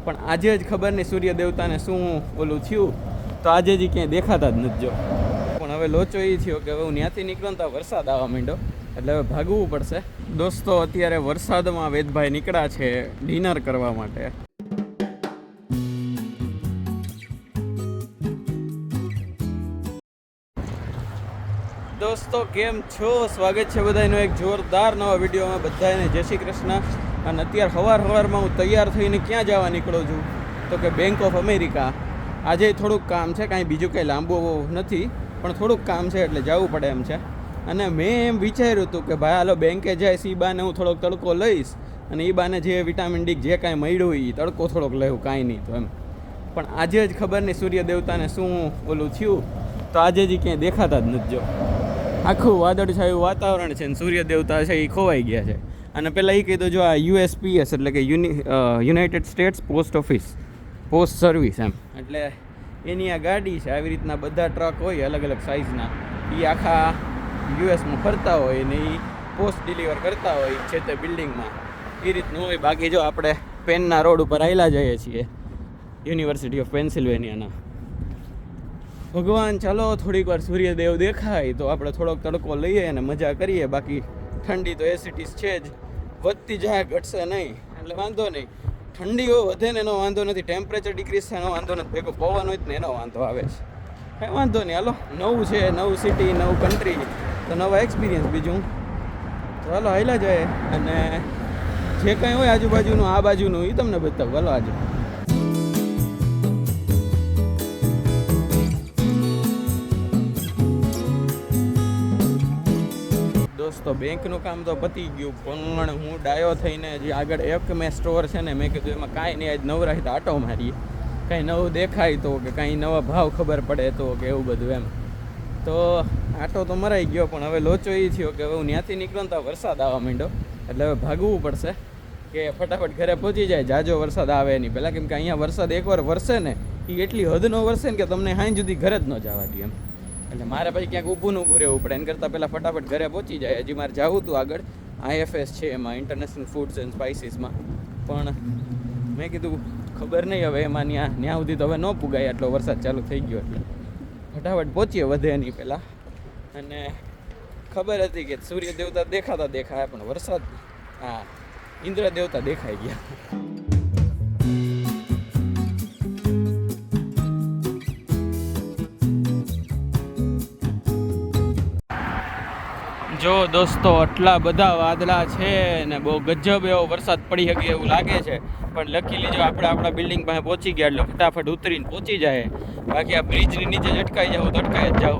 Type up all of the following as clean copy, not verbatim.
પણ આજે જ ખબર નહીં સૂર્ય દેવતાને શું ઓલું થયું, તો આજે જ ક્યાંય દેખાતા જ નથી. જો પણ હવે લોચો એ થયો કે હવે હું ત્યાંથી નીકળું તો વરસાદ આવવા માંડ્યો, એટલે હવે ભાગવું પડશે. દોસ્તો અત્યારે વરસાદમાં વેદભાઈ નીકળ્યા છે ડિનર કરવા માટે. દોસ્તો કેમ છો? સ્વાગત છે બધાનું એક જોરદાર નવા વિડીયોમાં. બધાને જય શ્રી કૃષ્ણ. અને અત્યારે સવારમાં હું તૈયાર થઈને ક્યાં જવા નીકળું છું તો કે બેંક ઓફ અમેરિકા. આજે થોડુંક કામ છે, કાંઈ બીજું કંઈ લાંબુ નથી, પણ થોડુંક કામ છે એટલે જવું પડે એમ છે. અને મેં એમ વિચાર્યું હતું કે ભાઈ હાલો બેંકે જઈશ, એ બાને હું થોડોક તડકો લઈશ અને એ બાને જે વિટામિન ડી જે કાંઈ મળ્યું એ તડકો થોડોક લેવું, કાંઈ નહીં તો એમ. પણ આજે જ ખબર નહીં સૂર્ય દેવતાને શું ઓલું થયું, તો આજે જ ક્યાંય દેખાતા જ નથી. જો આખું વાદળછાયું વાતાવરણ છે ને સૂર્ય દેવતા છે એ ખોવાઈ ગયા છે. અને પહેલાં એ કીધું જો આ USPS એટલે કે united states post office post service એમ, એટલે એની આ ગાડી છે. આવી રીતના બધા ટ્રક હોય અલગ અલગ સાઇઝના, એ આખા યુએસમાં ફરતા હોય ને એ પોસ્ટ ડિલિવર કરતા હોય છે તે બિલ્ડિંગમાં, એ રીતનું હોય. બાકી જો આપણે પેનના રોડ ઉપર આવેલા જઈએ છીએ યુનિવર્સિટી ઓફ પેન્સિલ્વેનિયાના. ભગવાન ચાલો થોડીક વાર સૂર્યદેવ દેખાય તો આપણે થોડોક તડકો લઈએ અને મજા કરીએ. બાકી ઠંડી તો એસિટીસ છે જ, વધતી જાય ઘટશે નહીં, એટલે વાંધો નહીં. ઠંડીઓ વધે ને એનો વાંધો નથી, ટેમ્પરેચર ડિક્રીઝ થાય એનો વાંધો નથી, ભેગો પવન હોય ને એનો વાંધો આવે છે. કાંઈ વાંધો નહીં, હાલો નવું છે, નવું સિટી, નવું કન્ટ્રી, તો નવા એક્સપિરિયન્સ. બીજું તો હાલો હાલ્યા જાય અને જે કંઈ હોય આજુબાજુનું આ બાજુનું એ તમને બતાવું. હાલો આજે દોસ્તો બેંકનું કામ તો પતી ગયું, પણ હું ડાયો થઈને જે આગળ એક મેં સ્ટોર છે ને, મેં કીધું એમાં કાંઈ નહીં, આજ નવરાઈ તો આટો મારીએ, કાંઈ નવું દેખાય તો કે કાંઈ નવા ભાવ ખબર પડે તો કે એવું બધું એમ. તો આટો તો મરાઈ ગયો, પણ હવે લોચો એ થયો કે હવે હું ત્યાંથી નીકળું તો વરસાદ આવવા માંડ્યો, એટલે હવે ભાગવું પડશે કે ફટાફટ ઘરે પહોંચી જાય જાજો વરસાદ આવે એની પહેલાં. કેમ કે અહીંયા વરસાદ એકવાર વરસે ને એ એટલી હદનો વરસે ને કે તમને સાંજ સુધી ઘરે જ ન જવા દે એમ. એટલે મારે પછી ક્યાંક ઊભું રહેવું પડે, એના કરતાં પહેલાં ફટાફટ ઘરે પહોંચી જાય. હજી મારે જવું હતું આગળ IFS છે એમાં, ઇન્ટરનેશનલ ફૂડ્સ એન્ડ સ્પાઇસીસમાં, પણ મેં કીધું ખબર નહીં હવે એમાં ત્યાં સુધી તો હવે ન પુગાય, એટલો વરસાદ ચાલુ થઈ ગયો એટલે ફટાફટ પહોંચીએ વધે એની પહેલાં. અને ખબર હતી કે સૂર્ય દેવતા દેખાયા, પણ વરસાદ ઇન્દ્ર દેવતા દેખાઈ ગયા. જો દોસ્તો આટલા બધા વાદળા છે ને બહુ ગજબ એવો વરસાદ પડી શકે એવું લાગે છે, પણ લખી લીજો આપણે આપણા બિલ્ડિંગ પાસે પહોંચી ગયા એટલે ફટાફટ ઉતરીને પહોંચી જાય. બાકી આ બ્રિજની નીચે અટકાઈ જવું તો અટકાઈ જ જાવ.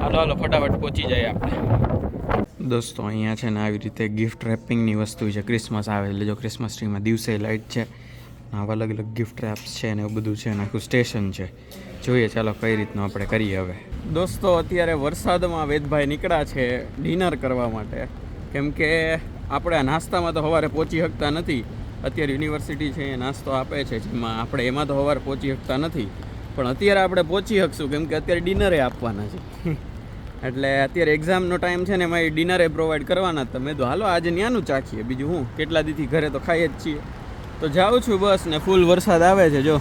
હાલો ફટાફટ પહોંચી જાય આપણે. દોસ્તો અહીંયા છે ને આવી રીતે ગિફ્ટ રેપિંગની વસ્તુ છે, ક્રિસમસ આવે એટલે જો ક્રિસમસ ટ્રીમાં દિવસે લાઇટ છે, આવા અલગ અલગ ગિફ્ટ રેપ્સ છે ને એવું બધું છે, આખું સ્ટેશન છે. જોઈએ ચાલો કઈ રીતનું આપણે કરીએ હવે. દોસ્તો અત્યારે વરસાદમાં વેદભાઈ નીકળ્યા છે ડિનર કરવા માટે, કેમ કે આપણે આ નાસ્તામાં તો સવારે પહોંચી શકતા નથી. અત્યારે યુનિવર્સિટી છે એ નાસ્તો આપે છે, જેમાં આપણે એમાં તો સવારે પહોંચી શકતા નથી, પણ અત્યારે આપણે પહોંચી શકશું કેમ કે અત્યારે ડિનરે આપવાના છે. એટલે અત્યારે એક્ઝામનો ટાઈમ છે ને એમાં એ ડિનરે પ્રોવાઈડ કરવાના. તમે તો હાલો આજે ત્યાંનું ચાખીએ, બીજું હું કેટલા દીથી ઘરે તો ખાઈએ જ છીએ. તો જાઉં છું બસ ને ફૂલ વરસાદ આવે છે. જો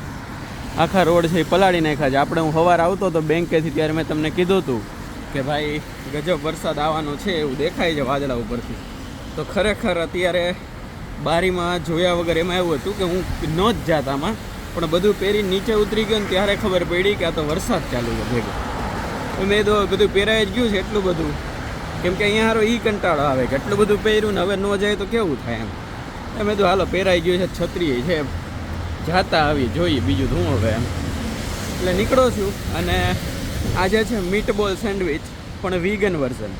આખા રોડ છે એ પલાળી નાખ્યા છે. આપણે હું સવારે આવતો હતો બેંકેથી ત્યારે મેં તમને કીધું હતું કે ભાઈ ગજબ વરસાદ આવવાનો છે એવું દેખાય છે વાદળા ઉપરથી. તો ખરેખર અત્યારે બારીમાં જોયા વગર એમાં એવું હતું કે હું ન જ જાતામાં, પણ બધું પહેરીને નીચે ઉતરી ગયો ને ત્યારે ખબર પડી કે આ તો વરસાદ ચાલુ છે ભેગો. મેં તો બધું પહેરાઈ જ ગયું છે એટલું બધું, કેમ કે અહીંયા હારો કંટાળો આવે કે એટલું બધું પહેર્યું ને હવે ન જાય તો કેવું થાય એમ. મેં તો હાલો પહેરાઈ ગયું છે, છત્રી છે, જાતા આવી જોઈએ બીજું શું હવે એમ. એટલે નીકળો છું. અને આજે છે મીટબોલ સેન્ડવિચ, પણ વીગન વર્ઝન,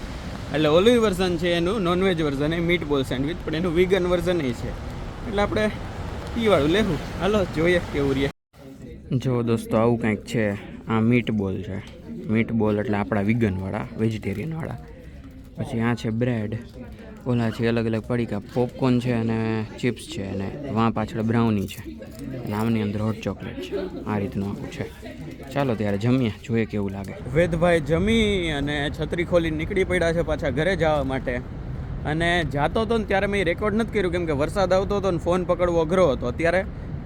એટલે ઓલું વર્ઝન છે એનું નોનવેજ વર્ઝન એ મીટબોલ સેન્ડવિચ, પણ એનું વીગન વર્ઝન એ છે. એટલે આપણે વાળું લેવું. હાલો જોઈએ કેવું રહે. જો દોસ્તો આવું કંઈક છે, આ મીટબોલ છે. મીટબોલ એટલે આપણા વીગનવાળા, વેજીટેરિયનવાળા. પછી આ છે બ્રેડ, ઓલા છે અલગ અલગ પડીકા, પોપકોર્ન છે અને ચિપ્સ છે, અને વાં પાછળ બ્રાઉની છે, અને આમની અંદર હોટ ચોકલેટ છે. આ રીતનું આખું છે. ચાલો ત્યારે જમીએ, જોઈએ કેવું લાગે. વેદભાઈ જમી અને છત્રી ખોલીને નીકળી પડ્યા છે પાછા ઘરે જવા માટે. અને જાતો હતો ને ત્યારે મેં રેકોર્ડ નથી કર્યું કેમ કે વરસાદ આવતો હતો ને ફોન પકડવો અઘરો હતો. અત્યારે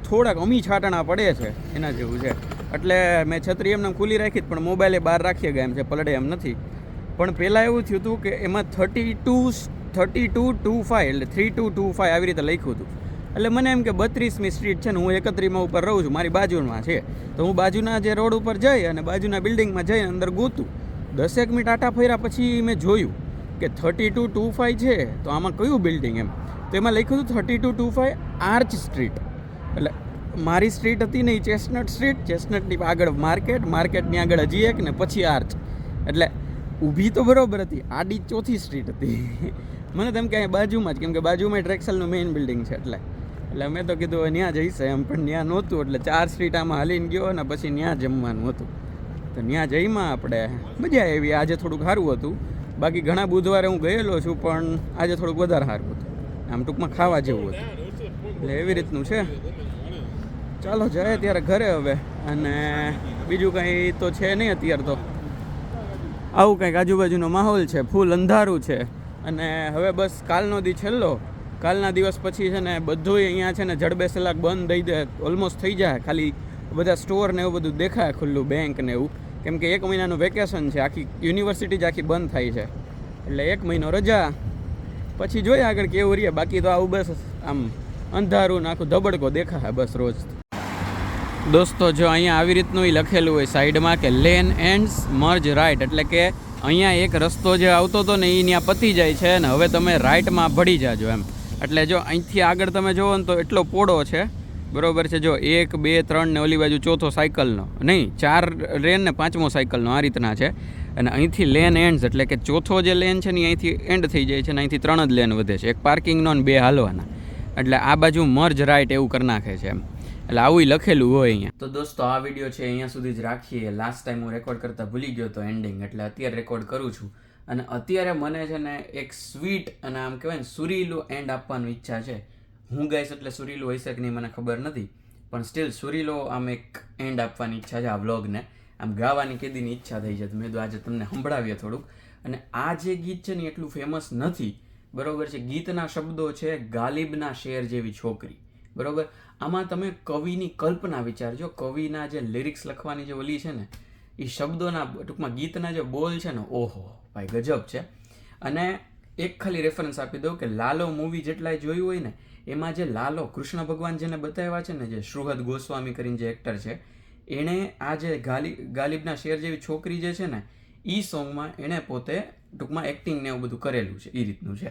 થોડાક અમી છાંટણા પડે છે એના જેવું છે. એટલે મેં છત્રી એમને ખુલ્લી રાખી પણ મોબાઈલે બહાર રાખીએ ગયા એમ છે, પલડે એમ નથી. પણ પહેલાં એવું થયું હતું કે એમાં 3225 એટલે 3225 આવી રીતે લખ્યું હતું. એટલે મને એમ કે 32મી સ્ટ્રીટ છે ને, હું 31માં ઉપર રહું છું, મારી બાજુમાં છે, તો હું બાજુના જે રોડ ઉપર જઈ અને બાજુના બિલ્ડિંગમાં જઈને અંદર ગોતું. 10 મિનિટ આટા ફર્યા પછી મેં જોયું કે 3225 છે, તો આમાં કયું બિલ્ડિંગ એમ. તો એમાં લખ્યું હતું 3225 આર્ચ સ્ટ્રીટ. એટલે મારી સ્ટ્રીટ હતી ને એ ચેસ્ટનટ સ્ટ્રીટ, ચેસ્ટનટની આગળ માર્કેટની આગળ હજી એક ને પછી આર્ચ. એટલે ઊભી તો બરોબર હતી, આડી ચોથી સ્ટ્રીટ હતી. મને તેમ કે અહીંયા બાજુમાં જ, કેમ કે બાજુમાં ટ્રેક્સલનું મેઇન બિલ્ડિંગ છે. એટલે મેં તો કીધું ત્યાં જઈશે એમ, પણ ત્યાં નહોતું. એટલે 4 સ્ટ્રીટ આમાં હાલીને ગયો અને પછી ત્યાં જમવાનું હતું, તો ત્યાં જઈમાં આપણે મજા આવી. આજે થોડુંક સારું હતું, બાકી ઘણા બુધવારે હું ગયેલો છું, પણ આજે થોડુંક વધારે સારું હતું. આમ ટૂંકમાં ખાવા જેવું હતું. એટલે એવી રીતનું છે. ચાલો જાય ત્યારે ઘરે હવે. અને બીજું કંઈ તો છે નહીં અત્યારે, તો આવું કંઈક આજુબાજુનો માહોલ છે, ફૂલ અંધારું છે. અને હવે બસ કાલનો છેલ્લો, કાલના દિવસ પછી છે ને બધું અહીંયા છે ને જડબે સલાક બંધ થઈ જાય, ઓલમોસ્ટ થઈ જાય. ખાલી બધા સ્ટોર ને એવું બધું દેખાય ખુલ્લું, બેંક ને એવું, કેમ કે 1 મહિનાનું વેકેશન છે. આખી યુનિવર્સિટી જ આખી બંધ થાય છે. એટલે 1 મહિનો રજા, પછી જોઈએ આગળ કેવું રહીએ. બાકી તો આવું બસ આમ અંધારું ને આખું ધબડકો દેખાય બસ રોજ. દોસ્તો જો અહીંયા આવી રીતનું લખેલું હોય સાઈડમાં કે લેન એન્ડ્સ મર્જ રાઈટ, એટલે કે અહીંયા એક રસ્તો જે આવતો હતો ને એ ત્યાં પતી જાય છે ને હવે તમે રાઈટમાં ભળી જાજો એમ. એટલે જો અહીંથી આગળ તમે જુઓ ને તો એટલો પોળો છે, બરોબર છે. જો 1 2 3 ને ઓલી બાજુ ચોથો સાયકલનો નહીં, 4 લેન ને 5મો સાયકલનો, આ રીતના છે. અને અહીંથી લેન એન્ડ્સ એટલે કે ચોથો જે લેન છે ને અહીંથી એન્ડ થઈ જાય છે ને અહીંથી 3 જ લેન વધે છે, એક પાર્કિંગનો ને 2 હાલવાના. એટલે આ બાજુ મર્જ રાઈટ એવું કરી નાખે છે એમ. એટલે આવું લખેલું હોય અહીંયા. તો દોસ્તો આ વિડીયો છે અહીંયા સુધી જ રાખીએ. લાસ્ટ ટાઈમ હું રેકોર્ડ કરતા ભૂલી ગયો તો એન્ડિંગ, એટલે અત્યારે રેકોર્ડ કરું છું. અને અત્યારે મને છે ને એક સ્વીટ અને આમ કહેવાય ને સુરીલું એન્ડ આપવાની ઈચ્છા છે. હું ગાઈશ એટલે સુરીલું હશે કે નહીં મને ખબર નથી, પણ સ્ટીલ સુરીલો આમ એક એન્ડ આપવાની ઈચ્છા છે આ વ્લોગને. આમ ગાવાની કેદીની ઈચ્છા થઈ છે, તો મેં તો આજે તમને સંભળાવીએ થોડુંક. અને આ જે ગીત છે ને એટલું ફેમસ નથી, બરોબર છે. ગીતના શબ્દો છે ગાલિબના શેર જેવી છોકરી, બરોબર. આમાં તમે કવિની કલ્પના વિચારજો, કવિના જે લિરિક્સ લખવાની જે ઓલી છે ને એ શબ્દોના ટૂંકમાં ગીતના જે બોલ છે ને, ઓહો ભાઈ ગજબ છે. અને એક ખાલી રેફરન્સ આપી દઉં કે લાલો મૂવી જેટલાય જોયું હોય ને એમાં જે લાલો કૃષ્ણ ભગવાન જેને બતાવ્યા છે ને, જે શ્રુહદ ગોસ્વામી કરીને જે એક્ટર છે, એણે આ જે ગાલિબના શેર જેવી છોકરી જે છે ને એ સોંગમાં એણે પોતે ટૂંકમાં એક્ટિંગ ને એવું બધું કરેલું છે. એ રીતનું છે.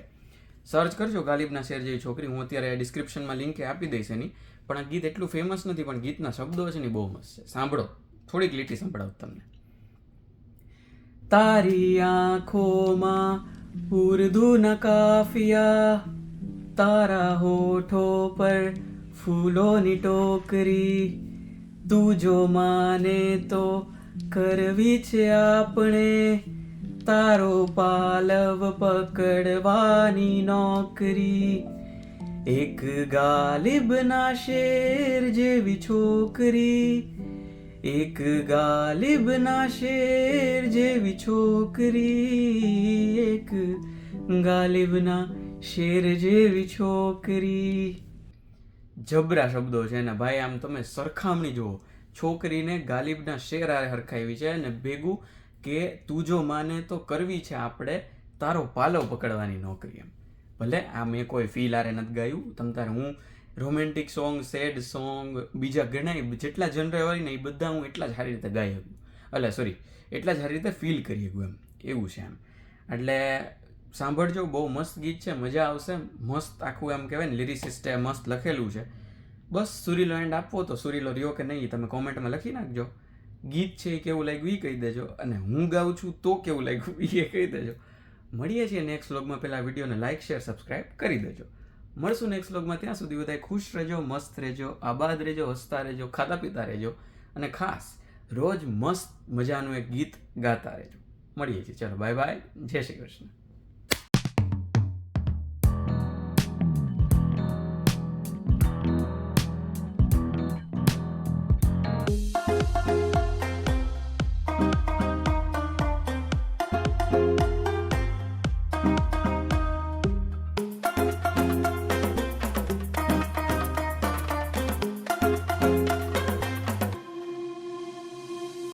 સર્ચ કરજો ગાલિબના શેર જેવી છોકરી, હું અત્યારે ડિસ્ક્રિપ્શનમાં લિંક આપી દઈશ એની. પણ આ ગીત એટલું ફેમસ નથી, પણ ગીતના શબ્દો છે ને બહુ મસ્ત છે. સાંભળો, થોડીક લીટી સંભળાવું તમને. તારી આંખોમાં ઉર્દૂના કાફિયા, તારા હોઠો પર ફૂલોની ટોકરી, તું જો માને તો કરવી છે આપણે તારો પાલવ પકડવાની નોકરી. એક ગાલિબના શેર જેવી છોકરી, એક ગાલિબના શેર જેવી છોકરી, એક ગાલિબના શેર જેવી છોકરી. જબરા શબ્દો છે ને ભાઈ, આમ તમે સરખામણી જુઓ, છોકરીને ગાલિબના શેર આરે હરખાવી છે અને ભેગું કે તું જો માને તો કરવી છે આપણે તારો પાલવ પકડવાની નોકરી. એમ ભલે આ મેં કોઈ ફીલ આરે નથી ગાયું, તમ તારે હું રોમેન્ટિક સોંગ, સેડ સોંગ, બીજા ઘણા જેટલા જનરે હોય ને એ બધા હું એટલા જ સારી રીતે ગાઈ શકું, એટલે સોરી એટલા જ સારી રીતે ફીલ કરી શકું એમ, એવું છે એમ. એટલે સાંભળજો, બહુ મસ્ત ગીત છે, મજા આવશે. મસ્ત આખું એમ કહેવાય ને લિરિસિસ્ટે મસ્ત લખેલું છે. બસ સુરીલો એન્ડ આપવો તો સુરીલો રહ્યો કે નહીં તમે કોમેન્ટમાં લખી નાખજો. ગીત છે એ કેવું લાગ્યું એ કહી દેજો, અને હું ગાઉં છું તો કેવું લાગ્યું એ કહી દેજો. મળીએ છીએ નેક્સ્ટ વ્લોગમાં. પહેલાં વિડીયોને લાઇક શેર સબસ્ક્રાઈબ કરી દેજો. મળશું નેક્સ્ટ વ્લોગમાં. ત્યાં સુધી બધા ખુશ રહેજો, મસ્ત રહેજો, આબાદ રહેજો, હસતા રહેજો, ખાતા પીતા રહેજો, અને ખાસ રોજ મસ્ત મજાનું એક ગીત ગાતા રહેજો. મળીએ છીએ. ચલો બાય બાય, જય શ્રી કૃષ્ણ.